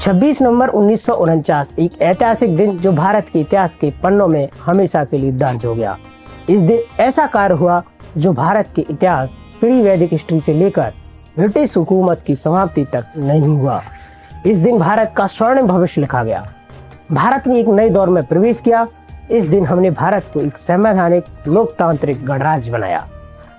26 नवंबर 1949 एक ऐतिहासिक दिन जो भारत के इतिहास के पन्नों में हमेशा के लिए दर्ज हो गया। इस दिन ऐसा कार्य हुआ जो भारत के इतिहास प्री वैदिक हिस्ट्री से लेकर ब्रिटिश हुकूमत की समाप्ति तक नहीं हुआ। इस दिन भारत का स्वर्णिम भविष्य लिखा गया। भारत ने एक नए दौर में प्रवेश किया। इस दिन हमने भारत को एक संवैधानिक लोकतांत्रिक गणराज्य बनाया।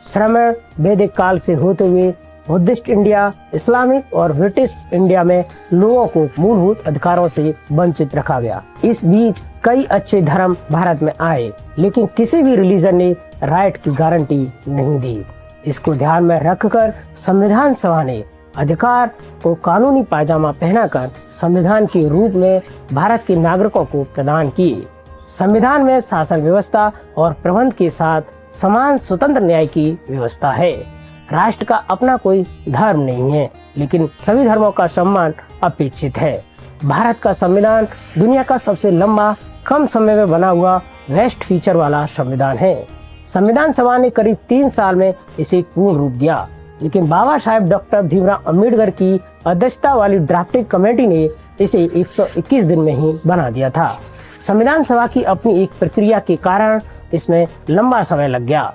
श्रमण वैदिक काल से होते हुए बुद्धिस्ट इंडिया, इस्लामिक और ब्रिटिश इंडिया में लोगों को मूलभूत अधिकारों से वंचित रखा गया। इस बीच कई अच्छे धर्म भारत में आए, लेकिन किसी भी रिलीजन ने राइट की गारंटी नहीं दी। इसको ध्यान में रखकर संविधान सभा ने अधिकार को कानूनी पायजामा पहनाकर संविधान के रूप में भारत के नागरिकों को प्रदान किए। संविधान में शासन व्यवस्था और प्रबंध के साथ समान स्वतंत्र न्याय की व्यवस्था है। राष्ट्र का अपना कोई धर्म नहीं है, लेकिन सभी धर्मों का सम्मान अपेक्षित है। भारत का संविधान दुनिया का सबसे लंबा, कम समय में बना हुआ वेस्ट फीचर वाला संविधान है। संविधान सभा ने करीब 3 साल में इसे पूर्ण रूप दिया, लेकिन बाबा साहेब डॉक्टर भीमराव अम्बेडकर की अध्यक्षता वाली ड्राफ्टिंग कमेटी ने इसे 121 दिन में ही बना दिया था। संविधान सभा की अपनी एक प्रक्रिया के कारण इसमें लंबा समय लग गया।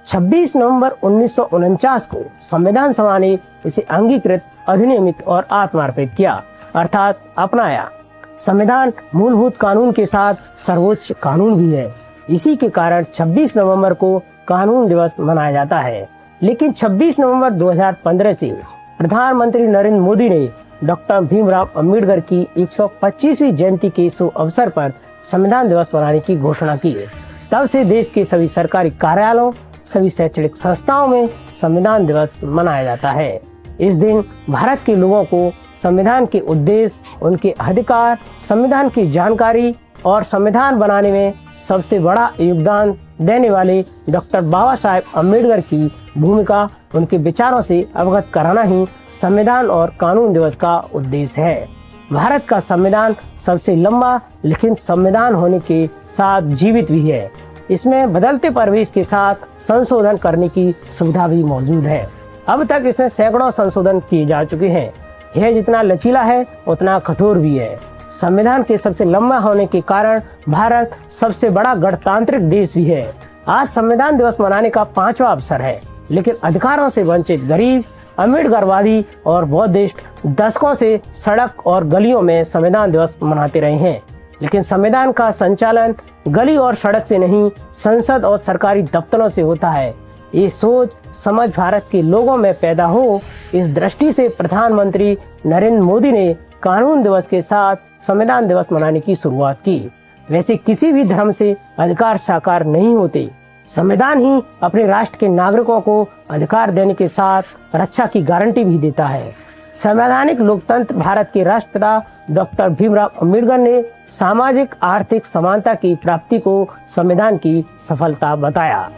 26 नवंबर 1949 को संविधान सभा ने इसे अंगीकृत, अधिनियमित और आत्मार्पित किया, अर्थात अपनाया। संविधान मूलभूत कानून के साथ सर्वोच्च कानून भी है। इसी के कारण 26 नवंबर को कानून दिवस मनाया जाता है। लेकिन 26 नवंबर 2015 से प्रधानमंत्री नरेंद्र मोदी ने डॉक्टर भीमराव अम्बेडकर की 125वीं जयंती के शुभ अवसर पर संविधान दिवस मनाने की घोषणा की है। तब से देश के सभी सरकारी कार्यालयों, सभी शैक्षणिक संस्थाओं में संविधान दिवस मनाया जाता है। इस दिन भारत के लोगों को संविधान के उद्देश्य, उनके अधिकार, संविधान की जानकारी और संविधान बनाने में सबसे बड़ा योगदान देने वाले डॉक्टर बाबा साहेब अम्बेडकर की भूमिका, उनके विचारों से अवगत कराना ही संविधान और कानून दिवस का उद्देश्य है। भारत का संविधान सबसे लंबा लिखित संविधान होने के साथ जीवित भी है। इसमें बदलते परिवेश के साथ संशोधन करने की सुविधा भी मौजूद है। अब तक इसमें सैकड़ों संशोधन किए जा चुके हैं। यह जितना लचीला है उतना कठोर भी है। संविधान के सबसे लंबा होने के कारण भारत सबसे बड़ा गणतांत्रिक देश भी है। आज संविधान दिवस मनाने का 5वां अवसर है, लेकिन अधिकारों से वंचित गरीब, अम्बेडकरवादी और बौद्धिस्ट दशकों से सड़क और गलियों में संविधान दिवस मनाते रहे हैं। लेकिन संविधान का संचालन गली और सड़क से नहीं, संसद और सरकारी दफ्तरों से होता है। ये सोच समझ भारत के लोगों में पैदा हो, इस दृष्टि से प्रधानमंत्री नरेंद्र मोदी ने कानून दिवस के साथ संविधान दिवस मनाने की शुरुआत की। वैसे किसी भी धर्म से अधिकार साकार नहीं होते। संविधान ही अपने राष्ट्र के नागरिकों को अधिकार देने के साथ रक्षा की गारंटी भी देता है। संवैधानिक लोकतंत्र भारत के राष्ट्रपिता डॉक्टर भीमराव अम्बेडकर ने सामाजिक आर्थिक समानता की प्राप्ति को संविधान की सफलता बताया।